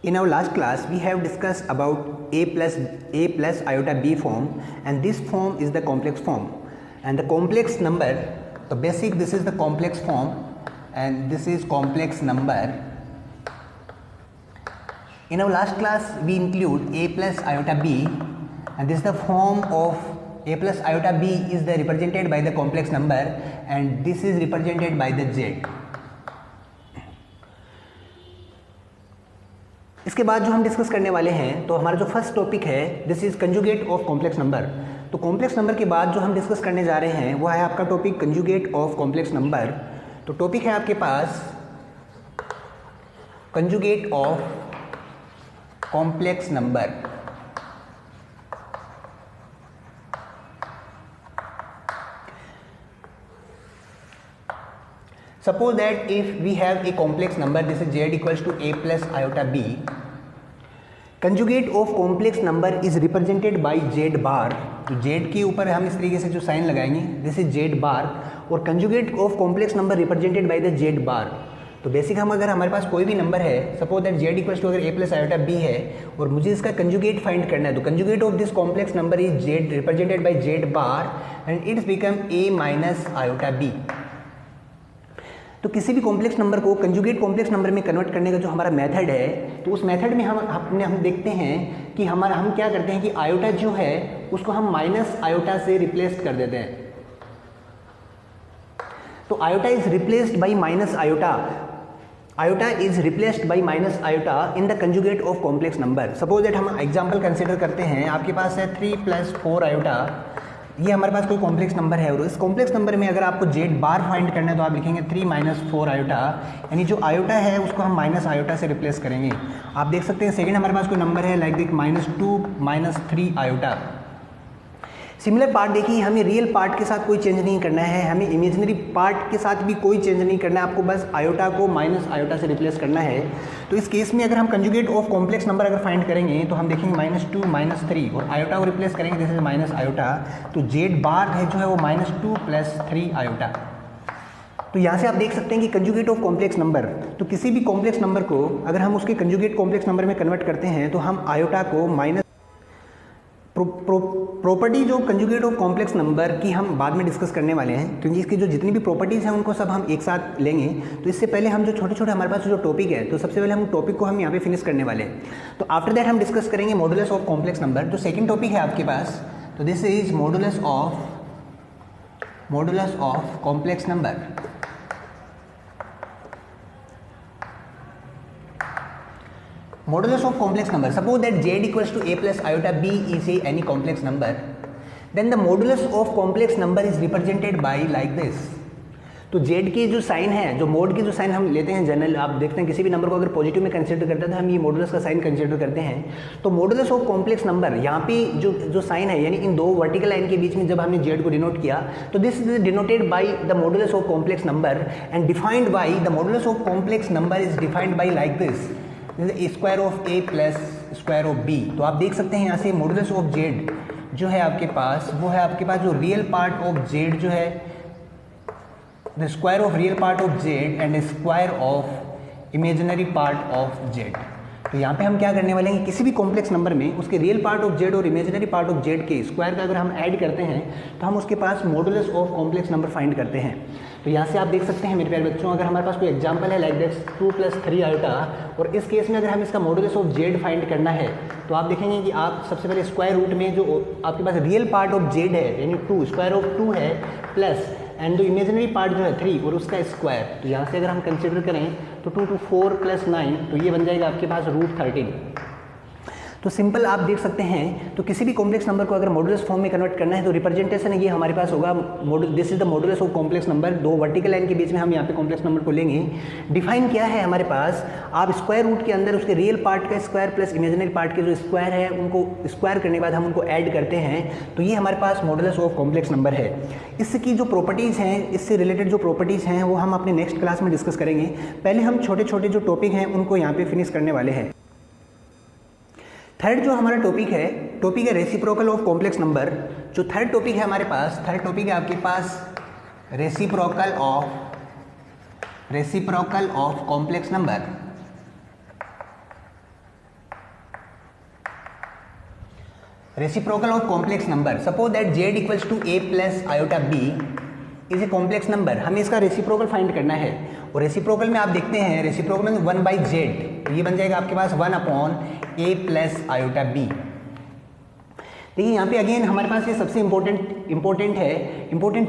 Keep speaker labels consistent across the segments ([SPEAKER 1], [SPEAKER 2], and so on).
[SPEAKER 1] In our last class, we have discussed about a plus iota b form, and this form is the complex form. And the complex number, the basic, this is the complex form, and this is complex number. In our last class, we include a plus iota b, and this is the form of a plus iota b is the represented by the complex number, and this is represented by the z. इसके बाद जो हम discuss करने वाले हैं, तो हमारा जो फर्स्ट टॉपिक है, this is conjugate of complex number. तो कॉम्प्लेक्स नंबर के बाद जो हम डिस्कस करने जा रहे हैं वो है आपका topic conjugate of complex number. तो टॉपिक है आपके पास conjugate of complex number. Suppose that if we have a complex number, this is z equals to a plus iota b. Conjugate of complex number is represented by z bar. तो z के ऊपर हम इस तरीके से जो sign लगाएंगे, this is z bar, और conjugate of complex number represented by the z bar. तो बेसिक हम अगर हमारे पास कोई भी नंबर है, suppose that z equals to अगर a प्लस आयोटा b है और मुझे इसका कंजुगेट फाइंड करना है, तो conjugate of this complex number is z represented by z bar and it's become a minus iota b. तो किसी भी कॉम्प्लेक्स नंबर को कंजुगेट कॉम्प्लेक्स नंबर में कन्वर्ट करने का जो हमारा मेथड है, तो उस मेथड में हम देखते हैं कि हम क्या करते हैं कि आयोटा जो है उसको हम माइनस आयोटा से रिप्लेस कर देते हैं. तो iota is replaced by minus iota. Iota is replaced by minus iota in the conjugate of complex number. Suppose that हम एग्जांपल कंसीडर करते हैं, आपके पास है 3 + 4 आयोटा. ये हमारे पास कोई कॉम्प्लेक्स नंबर है और इस कॉम्प्लेक्स नंबर में अगर आपको z बार फाइंड करना है तो आप लिखेंगे 3 - 4 आयोटा, यानी जो आयोटा है उसको हम माइनस आयोटा से रिप्लेस करेंगे. आप देख सकते हैं सेकंड हमारे पास कोई नंबर है लाइक -2 - 3 आयोटा. सिमिलर पार्ट देखिए, हमें रियल पार्ट के साथ कोई चेंज नहीं करना है, हमें इमेजिनरी पार्ट के साथ भी कोई चेंज नहीं करना है, आपको बस आयोटा को माइनस आयोटा से रिप्लेस करना है. तो इस केस में अगर हम कंजुगेट ऑफ कॉम्प्लेक्स नंबर अगर फाइंड करेंगे तो हम देखेंगे -2 - 3 और आयोटा को रिप्लेस करेंगे, जैसे माइनस आयोटा, तो z बार है जो है वो -2 + 3 आयोटा. तो यहाँ से आप देख सकते हैं कि कंजुगेट ऑफ कॉम्प्लेक्स नंबर, तो किसी भी कॉम्प्लेक्स नंबर को अगर हम उसके कंजुगेट कॉम्प्लेक्स नंबर में कन्वर्ट करते हैं तो हम आयोटा को माइनस प्रॉपर्टी जो कंजुगेट ऑफ कॉम्प्लेक्स नंबर की हम बाद में डिस्कस करने वाले हैं, क्योंकि इसकी जो जितनी भी प्रॉपर्टीज़ हैं उनको सब हम एक साथ लेंगे. तो इससे पहले हम जो छोटे छोटे हमारे पास जो टॉपिक है, तो सबसे पहले हम टॉपिक को हम यहाँ पे फिनिश करने वाले हैं. तो आफ्टर दैट हम डिस्कस करेंगे मॉडुलस ऑफ कॉम्प्लेक्स नंबर. जो सेकंड टॉपिक है आपके पास, तो this is modulus of complex number. Modulus of complex number. Suppose that z equals to a plus iota b is any complex number, then the modulus of complex number is represented by like this. तो z की जो sign है, जो mode की जो sign हम लेते हैं जनरल, आप देखते हैं किसी भी नंबर को अगर पॉजिटिव में कंसीडर करते हैं तो हम ये मॉडुलस का साइन कंसीडर करते हैं. तो मॉडुलस ऑफ कॉम्प्लेक्स नंबर, यहाँ पे जो साइन है, यानी इन दो वर्टिकल लाइन के बीच में जब हमने z को डिनोट किया, तो this is denoted by the modulus of complex number and defined by the modulus of complex number is defined by like this, square of a plus square of b. तो आप देख सकते हैं यहाँ से मॉडुलस ऑफ z जो है आपके पास, वो है आपके पास जो रियल पार्ट ऑफ z जो है the square of real part of z and square of imaginary part of z. तो यहाँ पे हम क्या करने वाले हैं, किसी भी कॉम्प्लेक्स नंबर में उसके रियल पार्ट ऑफ z और इमेजिनरी पार्ट ऑफ z के स्क्वायर का अगर हम ऐड करते हैं तो हम उसके पास modulus of complex number find करते हैं. तो यहाँ से आप देख सकते हैं मेरे प्यारे बच्चों, अगर हमारे पास कोई एग्जांपल है लाइक दैट 2 + 3 आयोटा, और इस केस में अगर हम इसका मॉडुलस ऑफ z फाइंड करना है तो आप देखेंगे कि आप सबसे पहले स्क्वायर रूट में जो आपके पास रियल पार्ट ऑफ z है, यानी 2 स्क्वायर ऑफ 2 है, प्लस एंड जो इमेजिनरी पार्ट जो है 3 और उसका स्क्वायर. तो यहाँ से अगर हम कंसिडर करें तो 2 × 4 + 9, तो ये बन जाएगा आपके पास √13. तो सिंपल आप देख सकते हैं, तो किसी भी कॉम्प्लेक्स नंबर को अगर मॉडुलस फॉर्म में कन्वर्ट करना है तो रिप्रेजेंटेशन ये हमारे पास होगा, this is the modulus of complex number. दो वर्टिकल लाइन के बीच में हम यहाँ पे कॉम्प्लेक्स नंबर को लेंगे. डिफाइन क्या है हमारे पास, आप स्क्वायर रूट के अंदर उसके रियल पार्ट का स्क्वायर प्लस इमेजिनरी पार्ट के जो स्क्वायर है उनको स्क्वायर करने के बाद हम उनको ऐड करते हैं, तो ये हमारे पास मॉडुलस ऑफ कॉम्प्लेक्स नंबर है. इसकी जो प्रॉपर्टीज़ हैं, इससे रिलेटेड जो प्रॉपर्टीज़ हैं वो हम अपने नेक्स्ट क्लास में डिस्कस करेंगे. पहले हम छोटे छोटे जो टॉपिक हैं उनको यहाँ पे फिनिश करने वाले हैं. थर्ड जो हमारा टॉपिक है रेसिप्रोकल ऑफ कॉम्प्लेक्स नंबर. जो थर्ड टॉपिक है हमारे पास, थर्ड टॉपिक है आपके पास reciprocal of complex number. Reciprocal of complex number, suppose that z equals to a plus iota b is a complex number. हमें इसका रेसिप्रोकल फाइंड करना है और रेसिप्रोकल में आप देखते हैं रेसिप्रोकल में 1/z, तो ये बन जाएगा आपके पास 1/a प्लस आयोटा b। देखिए यहाँ पे अगेन हमारे पास ये सबसे इंपॉर्टेंट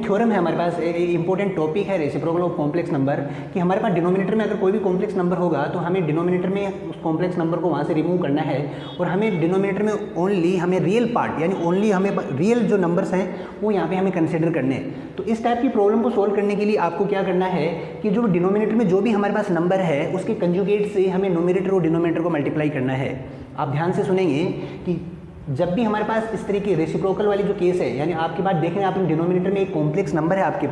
[SPEAKER 1] थ्योरम है हमारे पास, इंपॉर्टेंट टॉपिक है रेसिप्रोकल ऑफ कॉम्प्लेक्स नंबर, कि हमारे पास डिनोमिनेटर में अगर कोई भी कॉम्प्लेक्स नंबर होगा तो हमें डिनोमिनेटर में उस कॉम्प्लेक्स नंबर को वहाँ से रिमूव करना है और हमें डिनोमिनेटर में ओनली हमें रियल पार्ट यानी ओनली हमें रियल जो नंबर्स हैं वो यहाँ पे हमें कंसिडर करने हैं। तो इस टाइप की प्रॉब्लम को सोल्व करने के लिए आपको क्या करना है कि जो डिनोमिनेटर में जो भी हमारे पास नंबर है उसके कंजुगेट से हमें नोमिनेटर और डिनोमिनेटर को मल्टीप्लाई करना है। आप ध्यान से सुनेंगे कि जब भी हमारे पास इस तरह की रेसिप्रोकल वाली जो केस है, यानी आपके पास देखें आप डिनोमिनेटर में एक कॉम्प्लेक्स नंबर है आपके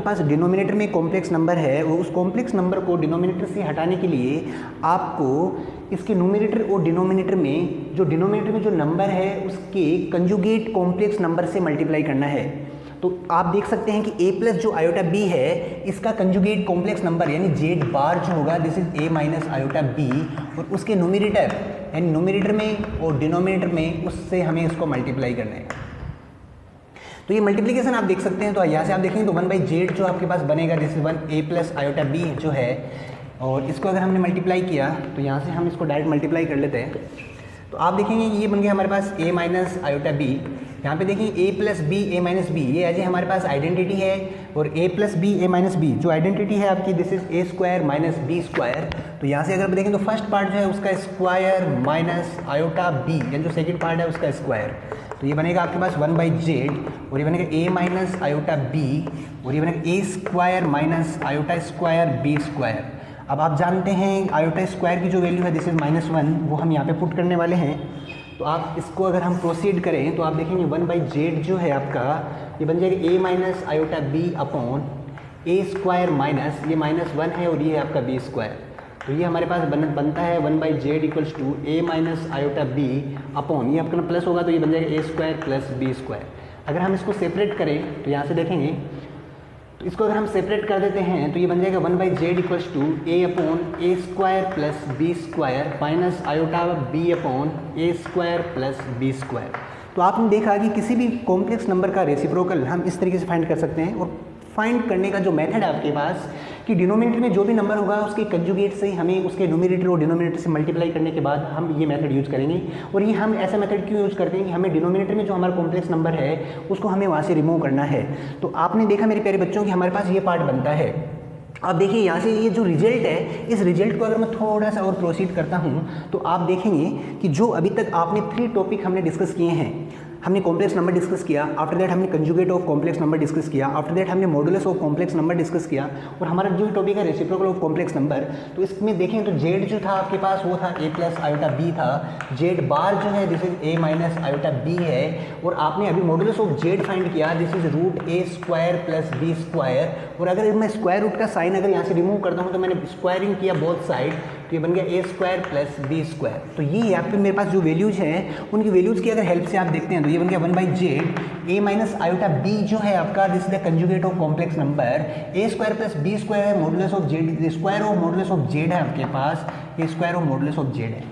[SPEAKER 1] पास डिनोमिनेटर में एक कॉम्प्लेक्स नंबर है और उस कॉम्प्लेक्स नंबर को डिनोमिनेटर से हटाने के लिए आपको इसके न्यूमरेटर और डिनोमिनेटर में जो नंबर है उसके कंजुगेट कॉम्प्लेक्स नंबर से मल्टीप्लाई करना है। तो आप देख सकते हैं कि a प्लस जो आयोटा b है इसका कंजुगेट कॉम्प्लेक्स नंबर यानी z बार जो होगा this is a minus iota b और उसके न्यूमरेटर यानी न्यूमरेटर में और डिनोमिनेटर में उससे हमें इसको मल्टीप्लाई करना है। तो ये मल्टीप्लिकेशन आप देख सकते हैं, तो यहाँ से आप देखेंगे तो 1/z जो आपके पास बनेगा this is 1a plus iota b जो है, और इसको अगर हमने मल्टीप्लाई किया तो यहाँ से हम इसको डायरेक्ट मल्टीप्लाई कर लेते हैं। तो आप देखेंगे कि ये बन गया हमारे पास a माइनस आयोटा b। यहाँ पे देखेंगे a plus B A minus B, ये एज हमारे पास आइडेंटिटी है और a plus B A minus B जो आइडेंटिटी है आपकी this is a square minus B square. तो यहाँ से अगर आप देखें तो फर्स्ट पार्ट जो है उसका स्क्वायर माइनस आयोटा b यानी जो सेकंड पार्ट है उसका स्क्वायर, तो ये बनेगा आपके पास 1/z और ये बनेगा a माइनस आयोटा b और ये बनेगा a square minus iota square b square. अब आप जानते हैं आयोटा स्क्वायर की जो वैल्यू है दिस इज -1, वो हम यहाँ पे पुट करने वाले हैं। तो आप इसको अगर हम प्रोसीड करें तो आप देखेंगे 1/z जो है आपका ये बन जाएगा a minus iota b upon a square minus ये -1 है और ये है आपका b स्क्वायर। तो ये हमारे पास बनता है 1/z equals to a minus iota b upon ये आपका प्लस होगा तो ये बन जाएगा a square plus b square. अगर हम इसको सेपरेट करें तो यहाँ से देखेंगे तो इसको अगर हम सेपरेट कर देते हैं तो ये बन जाएगा 1/z equals to a upon a square plus b square minus iota b upon a square plus b square. तो आपने देखा कि किसी भी कॉम्प्लेक्स नंबर का रेसिप्रोकल हम इस तरीके से फाइंड कर सकते हैं, और फाइंड करने का जो मेथड है आपके पास कि डिनोमिनेटर में जो भी नंबर होगा उसके कंजुगेट से हमें उसके न्यूमरेटर और डिनोमिनेटर से मल्टीप्लाई करने के बाद हम ये मेथड यूज़ करेंगे। और ये हम ऐसा मेथड क्यों यूज़ करते हैं कि हमें डिनोमिनेटर में जो हमारा कॉम्प्लेक्स नंबर है उसको हमें वहाँ से रिमूव करना है। तो आपने देखा मेरे प्यारे बच्चों कि हमारे पास ये पार्ट बनता है। अब देखिए यहाँ से ये जो रिजल्ट है इस रिजल्ट को अगर मैं थोड़ा सा और प्रोसीड करता हूँ तो आप देखेंगे कि जो अभी तक आपने 3 टॉपिक हमने डिस्कस किए हैं, हमने कॉम्प्लेक्स नंबर डिस्कस किया, आफ्टर दैट हमने conjugate of complex number discuss किया, आफ्टर दैट हमने modulus of complex number discuss किया, और हमारा जो टॉपिक है रेसिप्रोकल ऑफ कॉम्प्लेक्स नंबर। तो इसमें देखें तो जेड जो था आपके पास वो था a प्लस आयोटा b था, जेड बार जो है this is a minus iota b है, और आपने अभी मॉडुलस ऑफ जेड फाइंड किया this is root a square plus b square. और अगर मैं स्क्वायर रूट का साइन अगर यहाँ से रिमूव करता हूँ तो मैंने स्क्वायरिंग किया बोथ साइड, तो ये बन गया a square plus b square. तो ये यहाँ पे मेरे पास जो वैल्यूज हैं उनकी वैल्यूज की अगर हेल्प से आप देखते हैं तो ये बन गया 1/z a minus iota b जो है आपका this is the conjugate of complex number, a square plus b square है modulus of z, square of modulus of z है आपके पास, ये square of modulus of z है।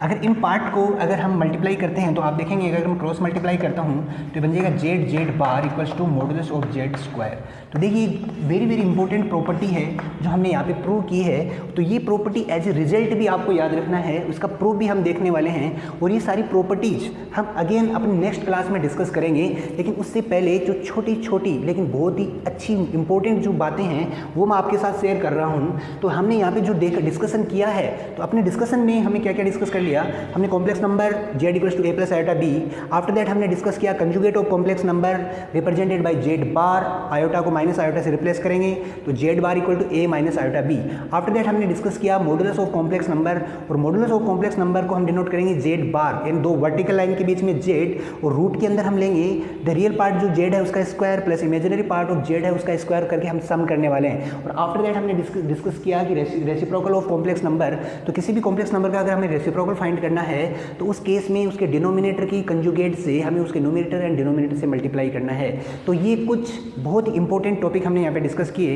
[SPEAKER 1] अगर इन पार्ट को अगर हम मल्टीप्लाई करते हैं तो आप देखेंगे अगर मैं क्रॉस मल्टीप्लाई करता हूँ तो बन जाएगा z bar equals to modulus of z square. तो देखिए वेरी वेरी इंपॉर्टेंट प्रॉपर्टी है जो हमने यहाँ पे प्रूव की है। तो ये प्रॉपर्टी एज ए रिजल्ट भी आपको याद रखना है, उसका प्रूफ भी हम देखने वाले हैं, और ये सारी प्रॉपर्टीज हम अगेन अपने नेक्स्ट क्लास में डिस्कस करेंगे। लेकिन उससे पहले जो छोटी छोटी लेकिन बहुत ही अच्छी इंपॉर्टेंट जो बातें हैं वो मैं आपके साथ शेयर कर रहा हूँ। तो हमने यहाँ पे जो डिस्कशन किया है, तो अपने डिस्कशन में हमें क्या क्या डिस्कस कर लिया, हमने complex number z equals to a plus iota b, after that हमने डिस्कस किया conjugate of complex number represented by z bar, iota को माइनस आयोटा से रिप्लेस करेंगे तो z bar equal to a minus iota b। After that हमने discuss किया modulus of complex number, और modulus of complex number को हम denote करेंगे z बार, यानी दो वर्टिकल लाइन के बीच में z, और रूट के अंदर हम लेंगे द रियल पार्ट जो z है उसका square plus imaginary part of z है उसका स्क्वायर करके हम सम करने वाले हैं। और आफ्टर दैट हमने डिस्कस किया कि रेसिप्रोकल ऑफ कॉम्प्लेक्स नंबर, तो किसी भी कॉम्प्लेक्स नंबर का अगर हमें रेसिप्रोकल फाइंड करना है तो उस केस में उसके डिनोमिनेटर की कंजुगेट से हमें उसके न्यूमरेटर एंड डिनोमिनेटर से मल्टीप्लाई करना है। तो ये कुछ बहुत इंपॉर्टेंट टॉपिक हमने यहाँ पे डिस्कस किए।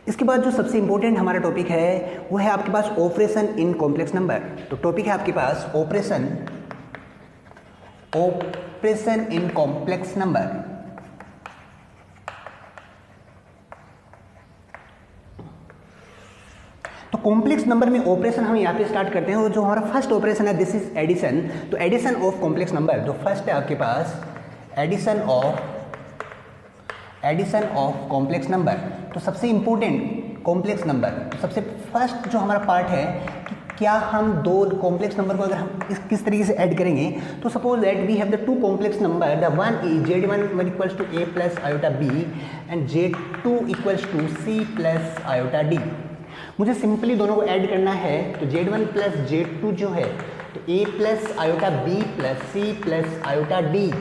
[SPEAKER 1] इसके बाद जो सबसे इंपॉर्टेंट हमारा टॉपिक है वो है आपके पास ऑपरेशन इन कॉम्प्लेक्स नंबर। तो टॉपिक है आपके पास operation operation in complex number. तो कॉम्प्लेक्स नंबर में ऑपरेशन हम यहाँ पे स्टार्ट करते हैं और जो हमारा फर्स्ट ऑपरेशन है दिस इज एडिशन। तो एडिशन ऑफ कॉम्प्लेक्स नंबर जो फर्स्ट है आपके पास एडिशन ऑफ कॉम्प्लेक्स नंबर। तो सबसे इंपॉर्टेंट कॉम्प्लेक्स नंबर, तो सबसे फर्स्ट जो हमारा पार्ट है कि क्या हम दो कॉम्प्लेक्स नंबर को अगर हम किस तरीके से ऐड करेंगे। तो suppose that we have the two complex number, the one is Z1 equals to A plus iota B and Z2 equals to C plus iota D। मुझे सिंपली दोनों को ऐड करना है। तो Z1 प्लस Z2 जो है तो A plus iota B plus C plus iota D।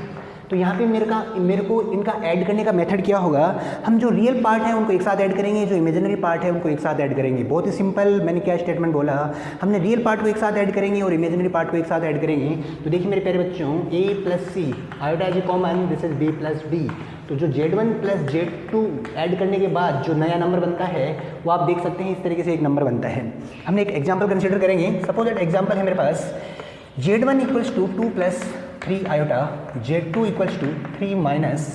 [SPEAKER 1] तो यहाँ पे मेरे को इनका ऐड करने का मेथड क्या होगा, हम जो रियल पार्ट है उनको एक साथ ऐड करेंगे, जो इमेजिनरी पार्ट है उनको एक साथ ऐड करेंगे। बहुत ही सिंपल, मैंने क्या स्टेटमेंट बोला, हमने रियल पार्ट को एक साथ ऐड करेंगे और इमेजिनरी पार्ट को एक साथ ऐड करेंगे। तो देखिए मेरे प्यारे बच्चों, A plus C iota is common, this is B plus D। तो जो Z1 प्लस Z2 ऐड करने के बाद जो नया नंबर बनता है वो आप देख सकते हैं इस तरीके से एक नंबर बनता है। हमने एक एग्जाम्पल कंसिडर करेंगे। सपोज दैट एग्जाम्पल है मेरे पास Z1 equals to 2 plus 3 iota, Z2 equals to 3 minus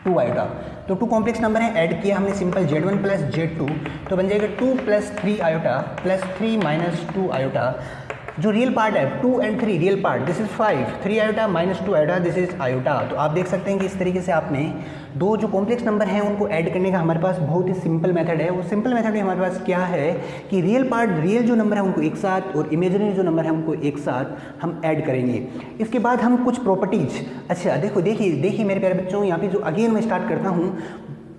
[SPEAKER 1] 2 iota. तो टू कॉम्प्लेक्स नंबर है, ऐड किया हमने सिंपल Z1 प्लस Z2, तो बन जाएगा 2 plus 3 iota plus 3 minus 2 iota. जो रियल पार्ट है 2 and 3 real part, this is 5, 3 iota minus 2 iota, this is iota. तो आप देख सकते हैं कि इस तरीके से आपने दो जो कॉम्प्लेक्स नंबर हैं उनको ऐड करने का हमारे पास बहुत ही सिंपल मेथड है। वो सिंपल मेथड में हमारे पास क्या है कि रियल जो नंबर है उनको एक साथ और इमेजिनरी जो नंबर है उनको एक साथ हम ऐड करेंगे। इसके बाद हम कुछ प्रॉपर्टीज, अच्छा देखिए मेरे प्यारे बच्चों, यहाँ पे जो अगेन मैं स्टार्ट करता हूँ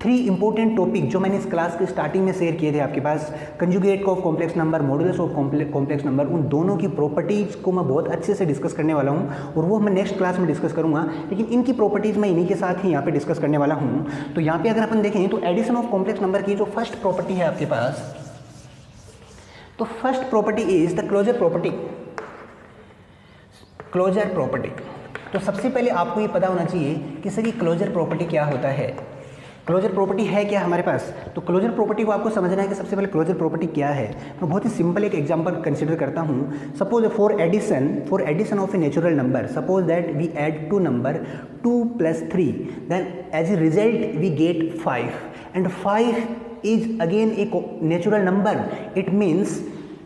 [SPEAKER 1] 3 इंपॉर्टेंट टॉपिक जो मैंने इस क्लास के स्टार्टिंग में शेयर किए थे आपके पास, conjugate of complex number, modulus of complex number, उन दोनों की प्रॉपर्टीज़ को मैं बहुत अच्छे से डिस्कस करने वाला हूं और वो मैं नेक्स्ट क्लास में डिस्कस करूंगा। लेकिन इनकी प्रॉपर्टीज़ मैं इन्हीं के साथ ही यहाँ पे डिस्कस करने वाला हूँ। तो यहाँ पे अगर अपन देखें तो एडिशन ऑफ कॉम्प्लेक्स नंबर की जो फर्स्ट प्रॉपर्टी है आपके पास, तो first property is the closure property. तो सबसे पहले आपको ये पता होना चाहिए कि सर ये क्लोजर प्रॉपर्टी क्या होता है। क्लोजर प्रॉपर्टी है क्या हमारे पास, तो क्लोजर प्रॉपर्टी को आपको समझना है कि सबसे पहले क्लोजर प्रॉपर्टी क्या है। मैं बहुत ही सिंपल एक एग्जांपल कंसीडर करता हूँ। Suppose for addition of a natural number, suppose that we add two number 2 plus 3, then as a result we get 5 and 5 is again a natural number. It means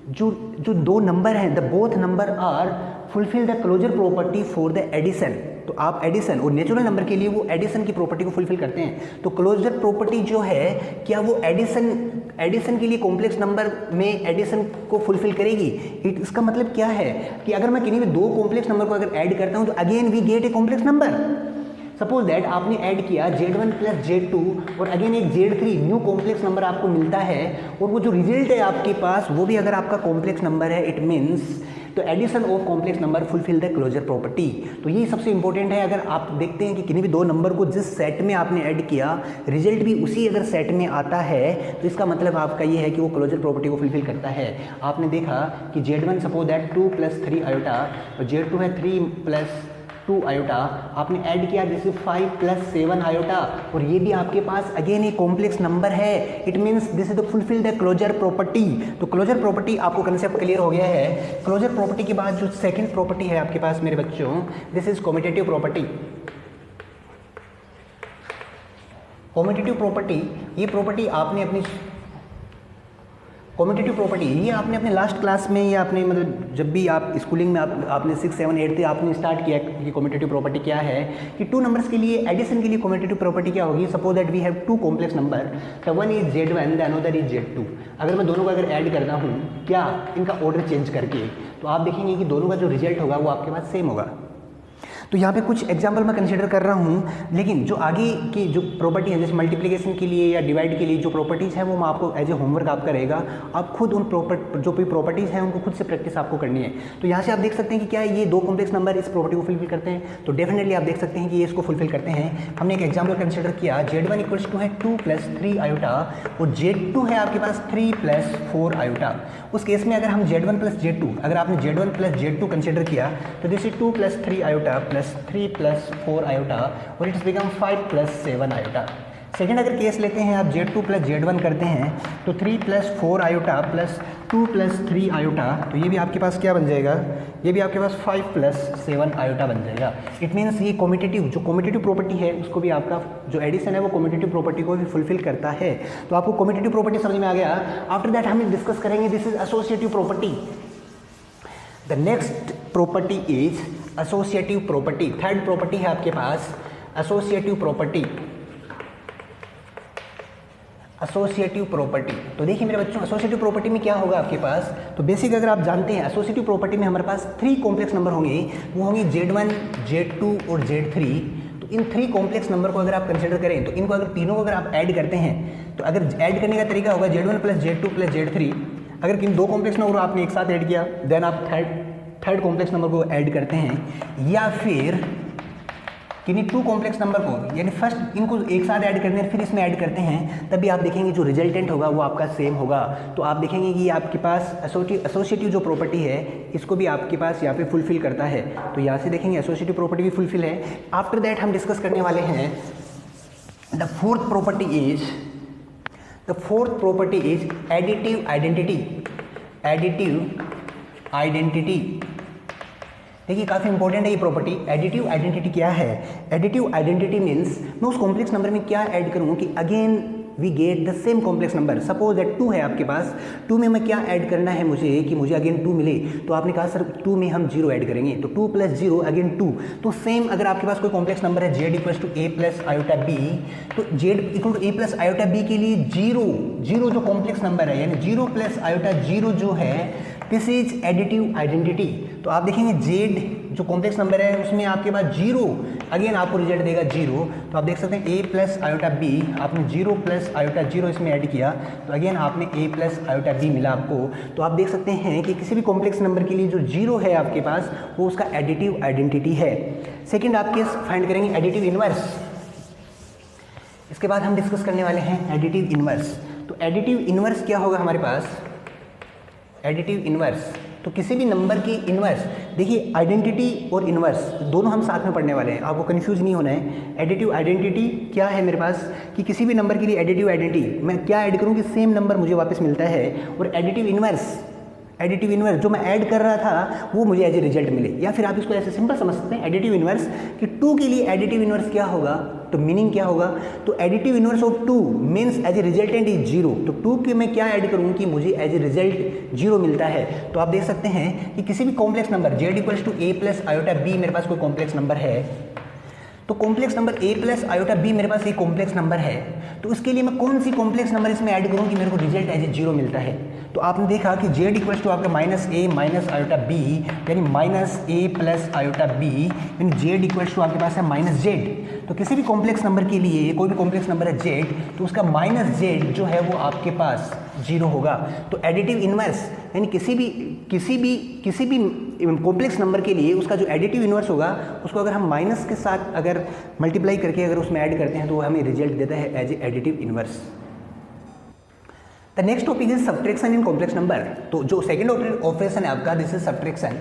[SPEAKER 1] जो दो number हैं, the both number are fulfil the closure property for the addition. तो आप addition और natural number के लिए वो addition की प्रॉपर्टी को फुलफिल करते हैं। तो क्लोजर प्रॉपर्टी जो है क्या वो एडिशन के लिए कॉम्प्लेक्स नंबर में एडिशन को फुलफिल करेगी। इसका मतलब क्या है कि अगर मैं किन्हीं भी दो कॉम्प्लेक्स नंबर को अगर ऐड करता हूं तो again we get a complex number. Suppose that आपने ऐड किया Z1 प्लस Z2 और अगेन एक Z3 न्यू कॉम्प्लेक्स नंबर आपको मिलता है और वो जो रिजल्ट है आपके पास वो भी अगर आपका कॉम्प्लेक्स नंबर है, इट मीन्स तो addition of complex number fulfil the closure property. तो ये सबसे इंपॉर्टेंट है। अगर आप देखते हैं कि किन्हीं भी दो नंबर को जिस सेट में आपने ऐड किया रिजल्ट भी उसी अगर सेट में आता है तो इसका मतलब आपका ये है कि वो क्लोजर प्रॉपर्टी को फुलफिल करता है। आपने देखा कि Z1 suppose that 2 plus 3 iota और Z2 है 3 प्लस 2 आयोटा, आपने ऐड किया दिस इज 5 प्लस 7 आयोटा और ये भी आपके पास अगेन एक कॉम्प्लेक्स नंबर है। It means this is the fulfil the closure property. तो क्लोजर प्रॉपर्टी आपको कंसेप्ट क्लियर हो गया है। क्लोजर प्रॉपर्टी के बाद जो सेकंड प्रॉपर्टी है आपके पास मेरे बच्चों, this is commutative property. Commutative property, ये प्रॉपर्टी आपने अपनी कम्यूटेटिव प्रॉपर्टी ये आपने अपने लास्ट क्लास में या आपने मतलब जब भी आप स्कूलिंग में आपने 6, 7, 8 थे आपने स्टार्ट किया कि कम्यूटेटिव प्रॉपर्टी क्या है कि टू नंबर्स के लिए एडिशन के लिए कम्यूटेटिव प्रॉपर्टी क्या होगी। Suppose that we have two complex number, the one is Z1 the another is Z2। अगर मैं दोनों को अगर ऐड करता हूँ क्या इनका ऑर्डर चेंज करके, तो आप देखेंगे कि दोनों का जो रिजल्ट होगा वो आपके पास सेम होगा। तो यहाँ पे कुछ एग्जाम्पल मैं कंसीडर कर रहा हूँ, लेकिन जो आगे की जो प्रॉपर्टी है जैसे मल्टीप्लिकेशन के लिए या डिवाइड के लिए जो प्रॉपर्टीज़ है वो मैं आपको एज ए होमवर्क आपका रहेगा। आप खुद उन जो भी प्रॉपर्टीज़ हैं उनको खुद से प्रैक्टिस आपको करनी है। तो यहाँ से आप देख सकते हैं कि क्या ये दो कॉम्प्लेक्स नंबर इस प्रॉपर्टी को फुलफिल करते हैं, तो डेफिनेटली आप देख सकते हैं कि ये इसको फुलफिल करते हैं। हमने एक एग्जाम्पल कंसिडर किया Z1 इक्वल्स टू है 2 प्लस 3 आयोटा और Z2 है आपके पास 3 प्लस 4 आयोटा। उस केस में अगर हम Z1 प्लस Z2, अगर आपने Z1 प्लस Z2 कंसिडर किया तो this is 2 plus 3 iota plus 3 plus 4 iota और it's become 5 plus 7 iota. Second अगर केस लेते हैं आप Z2 प्लस Z1 करते हैं तो 3 plus 4 iota plus 2 plus 3 iota, तो ये भी आपके पास क्या बन जाएगा, ये भी आपके पास 5 प्लस 7 आयोटा बन जाएगा। इट मीन्स ये कॉम्यूटेटिव, जो कॉम्यूटेटिव प्रॉपर्टी है उसको भी आपका जो एडिशन है वो कॉम्यूटेटिव प्रॉपर्टी को भी फुलफिल करता है। तो आपको कॉम्यूटेटिव प्रॉपर्टी समझ में आ गया। आफ्टर दैट हम डिस्कस करेंगे this is associative property. The next property is associative property. Third property है आपके पास एसोसिएटिव प्रॉपर्टी। एसोसिएटिव प्रॉपर्टी, तो देखिए मेरे बच्चों एसोसिएटिव प्रॉपर्टी में क्या होगा आपके पास, तो बेसिक अगर आप जानते हैं एसोसिएटिव प्रॉपर्टी में हमारे पास 3 कॉम्प्लेक्स नंबर होंगे, वो होंगे Z1, Z2 और Z3। तो इन 3 कॉम्प्लेक्स नंबर को अगर आप कंसिडर करें तो इनको अगर तीनों को अगर आप ऐड करते हैं तो अगर ऐड करने का तरीका होगा Z1 plus Z2 plus Z3। अगर किन 2 कॉम्प्लेक्स नंबर को आपने एक साथ ऐड किया देन आप थर्ड कॉम्प्लेक्स नंबर को ऐड करते हैं, या फिर किन्हीं 2 कॉम्प्लेक्स नंबर को यानी फर्स्ट इनको एक साथ ऐड करते हैं फिर इसमें ऐड करते हैं, तभी आप देखेंगे जो रिजल्टेंट होगा वो आपका सेम होगा। तो आप देखेंगे कि आपके पास एसोसिएटिव जो प्रॉपर्टी है इसको भी आपके पास यहाँ पे फुलफिल करता है। तो यहाँ से देखेंगे एसोसिएटिव प्रॉपर्टी भी फुलफिल है। आफ्टर दैट हम डिस्कस करने वाले हैं the fourth property is additive identity. Additive identity देखिए काफ़ी इंपॉर्टेंट है ये प्रॉपर्टी। एडिटिव आइडेंटिटी क्या है? एडिटिव आइडेंटिटी मीन्स मैं उस कॉम्प्लेक्स नंबर में क्या ऐड करूँ कि again we get the same complex number. Suppose that 2 है आपके पास, 2 में मैं क्या ऐड करना है मुझे कि मुझे अगेन 2 मिले, तो आपने कहा सर 2 में हम 0 ऐड करेंगे, तो 2 प्लस 0 अगेन 2। तो सेम अगर आपके पास कोई कॉम्प्लेक्स नंबर है z equals to a plus iota b, तो z equal to a plus iota b के लिए 0 जो कॉम्प्लेक्स नंबर है यानी 0 प्लस आयोटा 0 जो है दिस इज एडिटिव आइडेंटिटी। तो आप देखेंगे z जो कॉम्प्लेक्स नंबर है उसमें आपके पास 0 अगेन आपको रिजल्ट देगा 0। तो आप देख सकते हैं a प्लस आयोटा b, आपने 0 प्लस आयोटा 0 इसमें ऐड किया तो अगेन आपने a प्लस आयोटा b मिला आपको। तो आप देख सकते हैं कि किसी भी कॉम्प्लेक्स नंबर के लिए जो 0 है आपके पास वो उसका एडिटिव आइडेंटिटी है। सेकेंड आप केस फाइंड करेंगे एडिटिव इनवर्स। इसके बाद हम डिस्कस करने वाले हैं एडिटिव इनवर्स। तो एडिटिव इनवर्स क्या होगा हमारे पास? एडिटिव इनवर्स तो किसी भी नंबर की इनवर्स, देखिए आइडेंटिटी और इनवर्स दोनों हम साथ में पढ़ने वाले हैं, आपको कंफ्यूज नहीं होना है। एडिटिव आइडेंटिटी क्या है मेरे पास कि किसी भी नंबर के लिए एडिटिव आइडेंटिटी मैं क्या ऐड करूँ कि सेम नंबर मुझे वापस मिलता है, और एडिटिव इनवर्स जो मैं ऐड कर रहा था वो मुझे एज ए रिजल्ट मिले। या फिर आप इसको ऐसे सिंपल समझ सकते हैं एडिटिव इनवर्स कि 2 के लिए एडिटिव इनवर्स क्या होगा, तो मीनिंग क्या होगा, तो additive inverse of 2 means as a resultant is 0। तो 2 के मैं क्या ऐड करूँ कि मुझे एज ए रिजल्ट 0 मिलता है। तो आप देख सकते हैं कि किसी भी complex number z equals to a plus iota b मेरे पास कोई कॉम्प्लेक्स नंबर है, तो complex number a plus iota b मेरे पास एक कॉम्प्लेक्स नंबर है, तो उसके लिए मैं कौन सी कॉम्प्लेक्स नंबर इसमें ऐड करूँ कि मेरे को रिजल्ट एज ए 0 मिलता है। तो आपने देखा कि z इक्वल्स टू आपका minus a minus iota b यानी minus a plus iota b यानी z इक्वल्स टू आपके पास है माइनस z। तो किसी भी कॉम्प्लेक्स नंबर के लिए कोई भी कॉम्प्लेक्स नंबर है z, तो उसका माइनस z जो है वो आपके पास 0 होगा। तो एडिटिव इनवर्स यानी किसी भी कॉम्प्लेक्स नंबर के लिए उसका जो एडिटिव इनवर्स होगा उसको अगर हम माइनस के साथ अगर मल्टीप्लाई करके अगर उसमें ऐड करते हैं तो वो हमें रिजल्ट देता है as a additive inverse. The next topic is subtraction in complex number. तो जो सेकंड ऑपरेशन है आपका दिस इज सब्ट्रैक्शन।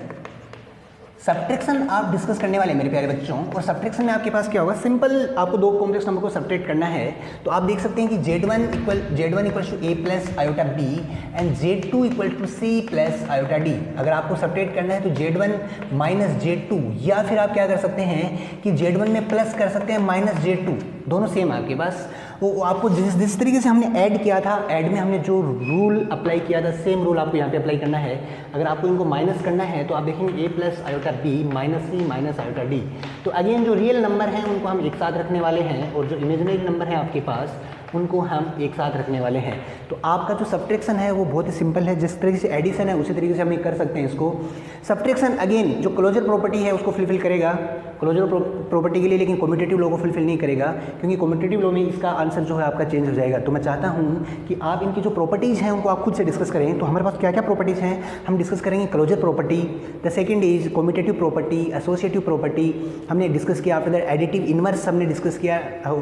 [SPEAKER 1] सब्ट्रैक्शन आप डिस्कस करने वाले हैं मेरे प्यारे बच्चों, और सब्ट्रैक्शन में आपके पास क्या होगा, सिंपल आपको 2 कॉम्प्लेक्स नंबर को सब्ट्रैक्ट करना है। तो आप देख सकते हैं कि z1 equal to a plus iota b and z2 equal to c plus iota d। अगर आपको सब्ट्रैक्ट करना है तो z1 माइनस z2, या फिर आप क्या कर सकते हैं कि z1 में प्लस कर सकते हैं माइनस z2, दोनों सेम आपके पास। वो आपको जिस तरीके से हमने ऐड किया था, ऐड में हमने जो रूल अप्लाई किया था सेम रूल आपको यहाँ पे अप्लाई करना है। अगर आपको इनको माइनस करना है तो आप देखेंगे a plus iota b minus c minus iota d। तो अगेन जो रियल नंबर हैं उनको हम एक साथ रखने वाले हैं, और जो इमेजिनरी नंबर है आपके पास उनको हम एक साथ रखने वाले हैं। तो आपका जो सब्ट्रैक्शन है वो बहुत ही सिंपल है, जिस तरीके से एडिशन है उसी तरीके से हम कर सकते हैं इसको। सब्ट्रैक्शन अगेन जो क्लोजर प्रॉपर्टी है उसको फुलफिल करेगा क्लोजर प्रॉपर्टी के लिए, लेकिन कम्यूटेटिव लॉ को फुलफिल नहीं करेगा, क्योंकि कम्यूटेटिव लॉ में इसका आंसर जो है आपका चेंज हो जाएगा। तो मैं चाहता हूँ कि आप इनकी जो प्रॉपर्टीज़ हैं उनको आप खुद से डिस्कस करें। तो हमारे पास क्या क्या प्रॉपर्टीज़ हैं हम डिस्कस करेंगे। Closure property, the second is commutative property, associative property हमने डिस्कस किया। आफ्टर दैट एडिटिव इनवर्स हमने डिस्कस किया,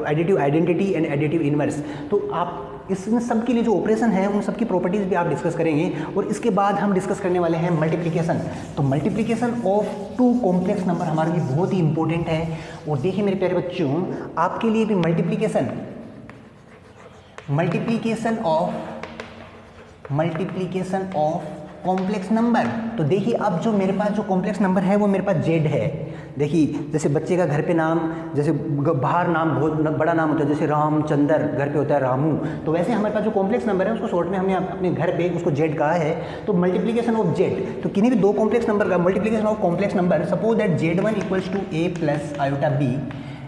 [SPEAKER 1] additive identity and additive inverse. तो आप इसमें सब के लिए जो ऑपरेशन है उन सब की प्रॉपर्टीज़ भी आप डिस्कस करेंगे। और इसके बाद हम डिस्कस करने वाले हैं मल्टीप्लिकेशन। तो मल्टीप्लिकेशन ऑफ 2 कॉम्प्लेक्स नंबर हमारे लिए बहुत ही इंपॉर्टेंट है। और देखिए मेरे प्यारे बच्चों, आपके लिए भी multiplication of multiplication of complex number. तो देखिए अब जो मेरे पास जो कॉम्प्लेक्स नंबर है वो मेरे पास जेड है। देखिए जैसे बच्चे का घर पे नाम, जैसे बाहर नाम बहुत बड़ा नाम होता है, जैसे रामचंद्र, घर पे होता है रामू, तो वैसे हमारे पास जो कॉम्प्लेक्स नंबर है उसको शॉर्ट में हमने अपने घर पे उसको जेड कहा है। तो मल्टीप्लीकेशन ऑफ जेड, तो किन्हीं भी दो कॉम्प्लेक्स नंबर का multiplication of complex number, suppose that Z1 equals to A plus iota B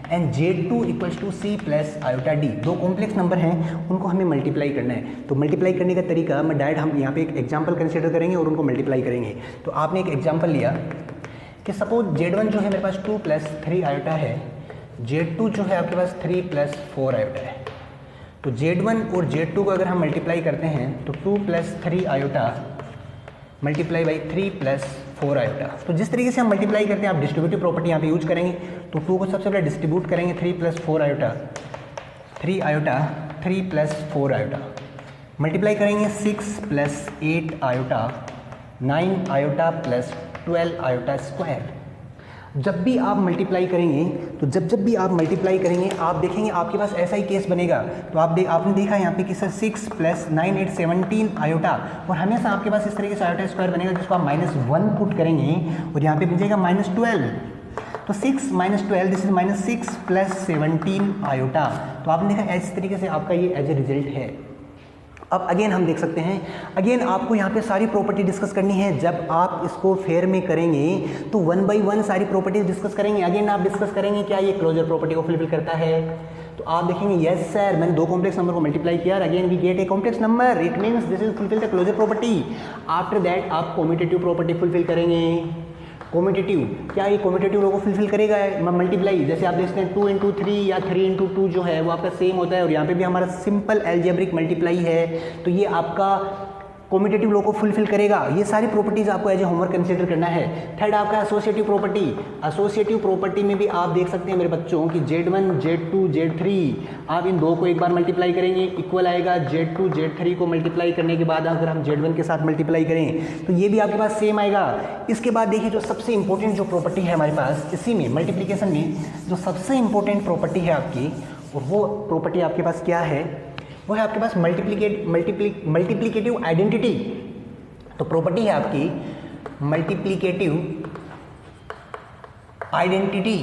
[SPEAKER 1] and Z2 equals to C plus iota D। दो कॉम्प्लेक्स नंबर हैं, उनको हमें मल्टीप्लाई करना है। तो मल्टीप्लाई करने का तरीका मैं डायरेक्ट हम यहाँ पे एक एग्जांपल कंसीडर करेंगे और उनको मल्टीप्लाई करेंगे। तो आपने एक एग्जांपल लिया कि सपोज Z1 जो है मेरे पास 2 प्लस 3 आयोटा है, Z2 जो है आपके पास 3 प्लस 4 आयोटा है। तो Z1 और Z2 को अगर हम मल्टीप्लाई करते हैं तो 2 plus 3 iota multiply by 3 plus 4 iota. तो जिस तरीके से हम मल्टीप्लाई करते हैं आप डिस्ट्रीब्यूटिव प्रॉपर्टी यहाँ पे यूज करेंगे। तो 2 को सबसे पहले डिस्ट्रीब्यूट करेंगे 3 plus 4 iota, 3 iota 3 plus 4 iota, multiply करेंगे 6 plus 8 iota, 9 iota plus 12 iota square. जब भी आप मल्टीप्लाई करेंगे तो जब भी आप मल्टीप्लाई करेंगे आप देखेंगे आपके पास ऐसा ही केस बनेगा। तो आपने देखा यहाँ पे कि सर 6 प्लस 9 8 17 आयोटा, और हमेशा आपके पास इस तरीके से आयोटा स्क्वायर बनेगा जिसको आप -1 पुट करेंगे और यहाँ पे बन जाएगा -12। तो 6 - 12 दिस इज -6 प्लस 17 आयोटा। तो आपने देखा इस तरीके से आपका ये एज ए रिजल्ट है। अब अगेन हम देख सकते हैं, अगेन आपको यहाँ पे सारी प्रॉपर्टी डिस्कस करनी है। जब आप इसको फेयर में करेंगे तो 1 बाई 1 सारी प्रॉपर्टीज डिस्कस करेंगे। अगेन आप डिस्कस करेंगे क्या ये क्लोजर प्रॉपर्टी को फुलफिल करता है। तो आप देखेंगे यस सर, मैंने दो कॉम्प्लेक्स नंबर को मल्टीप्लाई किया, again we get a complex number, it means this is fulfil the closure property. After that आप कॉम्यूटेटिव प्रॉपर्टी फुलफिल करेंगे। कॉम्यूटेटिव, क्या ये कॉम्यूटेटिव लोगों को फुलफिल करेगा मल्टीप्लाई? जैसे आप देखते हैं 2 इंटू 3 या 3 इंटू 2 जो है वो आपका सेम होता है, और यहाँ पे भी हमारा सिंपल एल्जेब्रिक मल्टीप्लाई है, तो ये आपका कॉम्यूटेटिव लॉ को फुलफिल करेगा। ये सारी प्रॉपर्टीज आपको एज ए होमवर्क कंसीडर करना है। थर्ड आपका एसोसिएटिव प्रॉपर्टी। एसोसिएटिव प्रॉपर्टी में भी आप देख सकते हैं मेरे बच्चों कि Z1 Z2 Z3 आप इन दो को एक बार मल्टीप्लाई करेंगे इक्वल आएगा। Z2 Z3 को मल्टीप्लाई करने के बाद अगर हम Z1 के साथ मल्टीप्लाई करें तो ये भी आपके पास सेम आएगा। इसके बाद देखिए जो सबसे इंपॉर्टेंट जो प्रॉपर्टी है हमारे पास इसी में मल्टीप्लीकेशन में जो सबसे इंपॉर्टेंट प्रॉपर्टी है आपकी, और वो प्रॉपर्टी आपके पास क्या है, वो है आपके पास मल्टीप्लिकेटिव आइडेंटिटी। तो प्रॉपर्टी है आपकी मल्टीप्लिकेटिव आइडेंटिटी।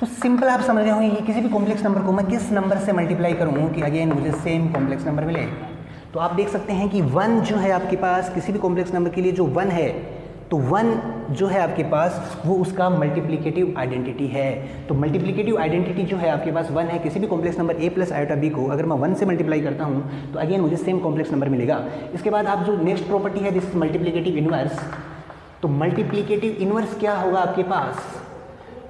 [SPEAKER 1] तो सिंपल आप समझ रहे होंगे कि किसी भी कॉम्प्लेक्स नंबर को मैं किस नंबर से मल्टीप्लाई करूँ कि अगेन मुझे सेम कॉम्प्लेक्स नंबर मिले। तो आप देख सकते हैं कि 1 जो है आपके पास किसी भी कॉम्प्लेक्स नंबर के लिए जो 1 है, तो 1 जो है आपके पास वो उसका मल्टीप्लिकेटिव आइडेंटिटी है। तो मल्टीप्लिकेटिव आइडेंटिटी जो है आपके पास 1 है। किसी भी complex number a plus iota b को अगर मैं 1 से मल्टीप्लाई करता हूँ तो अगेन मुझे सेम कॉम्प्लेक्स नंबर मिलेगा। इसके बाद आप जो नेक्स्ट प्रॉपर्टी है दिस मल्टीप्लिकेटिव इनवर्स। तो मल्टीप्लिकेटिव इनवर्स क्या होगा आपके पास?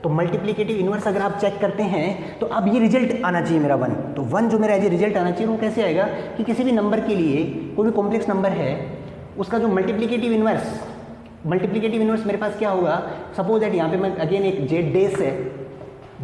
[SPEAKER 1] तो मल्टीप्लिकेटिव इनवर्स अगर आप चेक करते हैं तो अब ये रिजल्ट आना चाहिए मेरा 1। तो 1 जो मेरा एज ए रिजल्ट आना चाहिए वो कैसे आएगा कि किसी भी नंबर के लिए कोई भी कॉम्प्लेक्स नंबर है उसका जो मल्टीप्लिकेटिव इनवर्स मेरे पास क्या होगा। सपोज दैट यहाँ पे मैं अगेन एक जेड डेस है,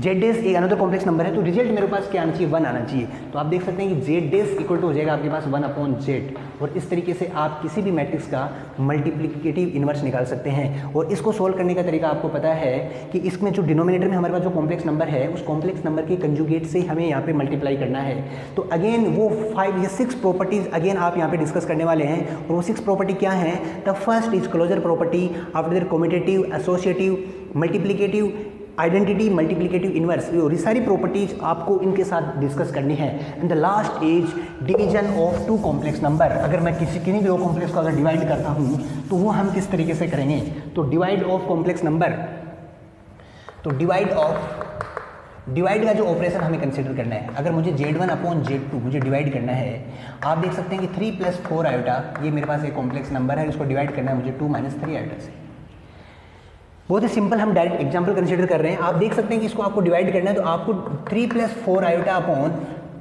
[SPEAKER 1] जेड डेस एक अनदर कॉम्प्लेक्स नंबर है, तो रिजल्ट मेरे पास क्या आना चाहिए 1 आना चाहिए। तो आप देख सकते हैं कि जेड डेस इक्वल टू हो जाएगा आपके पास 1/z, और इस तरीके से आप किसी भी मैट्रिक्स का मल्टीप्लिकेटिव इनवर्स निकाल सकते हैं। और इसको सोल्व करने का तरीका आपको पता है कि इसमें जो डिनोमिनेटर में हमारे पास जो कॉम्प्लेक्स नंबर है उस कॉम्प्लेक्स नंबर के कंजुगेट से हमें यहाँ पे मल्टीप्लाई करना है। तो अगेन वो 5 या 6 प्रॉपर्टीज अगेन आप यहाँ पे डिस्कस करने वाले हैं, और वो 6 प्रॉपर्टी क्या हैं? The first is closure property, after that commutative, associative, multiplicative identity, multiplicative inverse. ये सारी प्रॉपर्टीज आपको इनके साथ डिस्कस करनी है। And the last is division of 2 complex number. अगर मैं किसी भी दो कॉम्प्लेक्स को अगर डिवाइड करता हूँ तो वो हम किस तरीके से करेंगे। तो डिवाइड ऑफ कॉम्प्लेक्स नंबर, तो डिवाइड का जो ऑपरेशन हमें कंसिडर करना है, अगर मुझे Z1/Z2 मुझे डिवाइड करना है, आप देख सकते हैं कि 3 + 4 आयोटा ये मेरे पास एक कॉम्प्लेक्स नंबर है, इसको डिवाइड करना है मुझे 2 - 3 आयोटा से। बहुत ही सिंपल हम डायरेक्ट एग्जांपल कंसीडर कर रहे हैं। आप देख सकते हैं कि इसको आपको डिवाइड करना है तो आपको 3 + 4 आयोटा अपॉन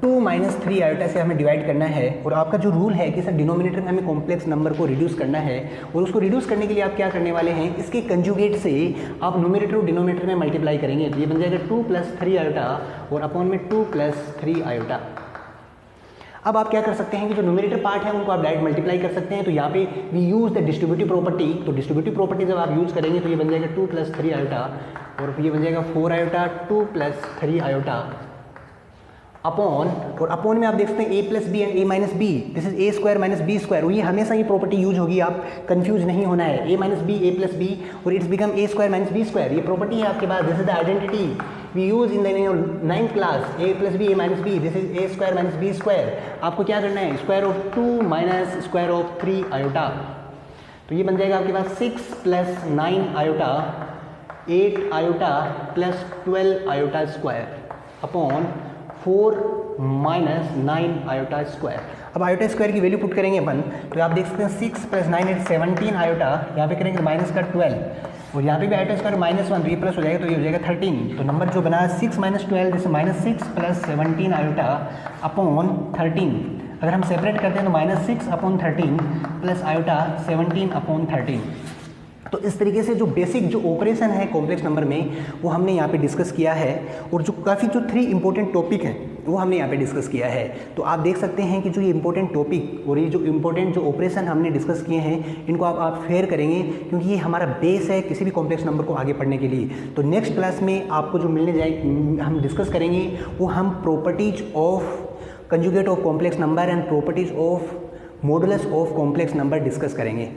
[SPEAKER 1] 2 - 3 आयोटा से हमें डिवाइड करना है। और आपका जो रूल है कि सर डिनोमिनेटर में हमें कॉम्प्लेक्स नंबर को रिड्यूस करना है, और उसको रिड्यूस करने के लिए आप क्या करने वाले हैं, इसके कंजुगेट से आप न्यूमरेटर और डिनोमिनेटर में मल्टीप्लाई करेंगे। तो ये बन जाएगा 2 + 3 आयोटा और अपॉन में 2 + 3 आयोटा। अब आप क्या कर सकते हैं कि जो न्यूमरेटर पार्ट है उनको आप डायरेक्ट मल्टीप्लाई कर सकते हैं। तो यहाँ पे we use the distributive property. तो डिस्ट्रीब्यूटिव प्रॉपर्टी जब आप यूज़ करेंगे तो ये बन जाएगा 2 + 3 आयोटा, और ये बन जाएगा 4 आयोटा 2 + 3 आयोटा, अपॉन, और अपॉन में आप देख सकते हैं a plus b and a minus b, this is a square minus B square. और ये हमेशा ये प्रॉपर्टी यूज होगी, आप कंफ्यूज नहीं होना है। A minus b a plus b और it's become a square minus B square, ये प्रॉपर्टी है आपके पास। This is the identity we use in the 9th class, a plus B A minus b, this is a square minus B square. आपको क्या करना है, square of 2 minus square of 3 iota, तो ये बन जाएगा आपके पास 6 plus 9 iota 8 iota plus 12 iota square upon 4 minus 9 iota square. अब आयोटा स्क्वायर की वैल्यू पुट करेंगे अपन, तो आप देख सकते हैं 6 प्लस 9 एट 17 आयोटा, यहाँ पे करेंगे माइनस का 12 और यहाँ पे भी आयोटा स्क्वायर -1, तो ये प्लस हो जाएगा, तो ये हो जाएगा 13। तो नंबर जो बना 6 माइनस 12 जैसे -6 प्लस 17 आयोटा अपॉन 13। अगर हम सेपरेट करते हैं तो -6 अपॉन 13 प्लस आयोटा 17 अपॉन 13। तो इस तरीके से जो बेसिक जो ऑपरेशन है कॉम्प्लेक्स नंबर में वो हमने यहाँ पे डिस्कस किया है, और जो काफ़ी जो 3 इंपॉर्टेंट टॉपिक हैं वो हमने यहाँ पे डिस्कस किया है। तो आप देख सकते हैं कि जो ये इंपॉर्टेंट टॉपिक और ये जो इंपॉर्टेंट जो ऑपरेशन हमने डिस्कस किए हैं इनको आप फेयर करेंगे, क्योंकि ये हमारा बेस है किसी भी कॉम्प्लेक्स नंबर को आगे पढ़ने के लिए। तो नेक्स्ट क्लास में आपको जो मिलने जाए हम डिस्कस करेंगे वो हम properties of conjugate of complex number and properties of modulus of complex number discuss करेंगे।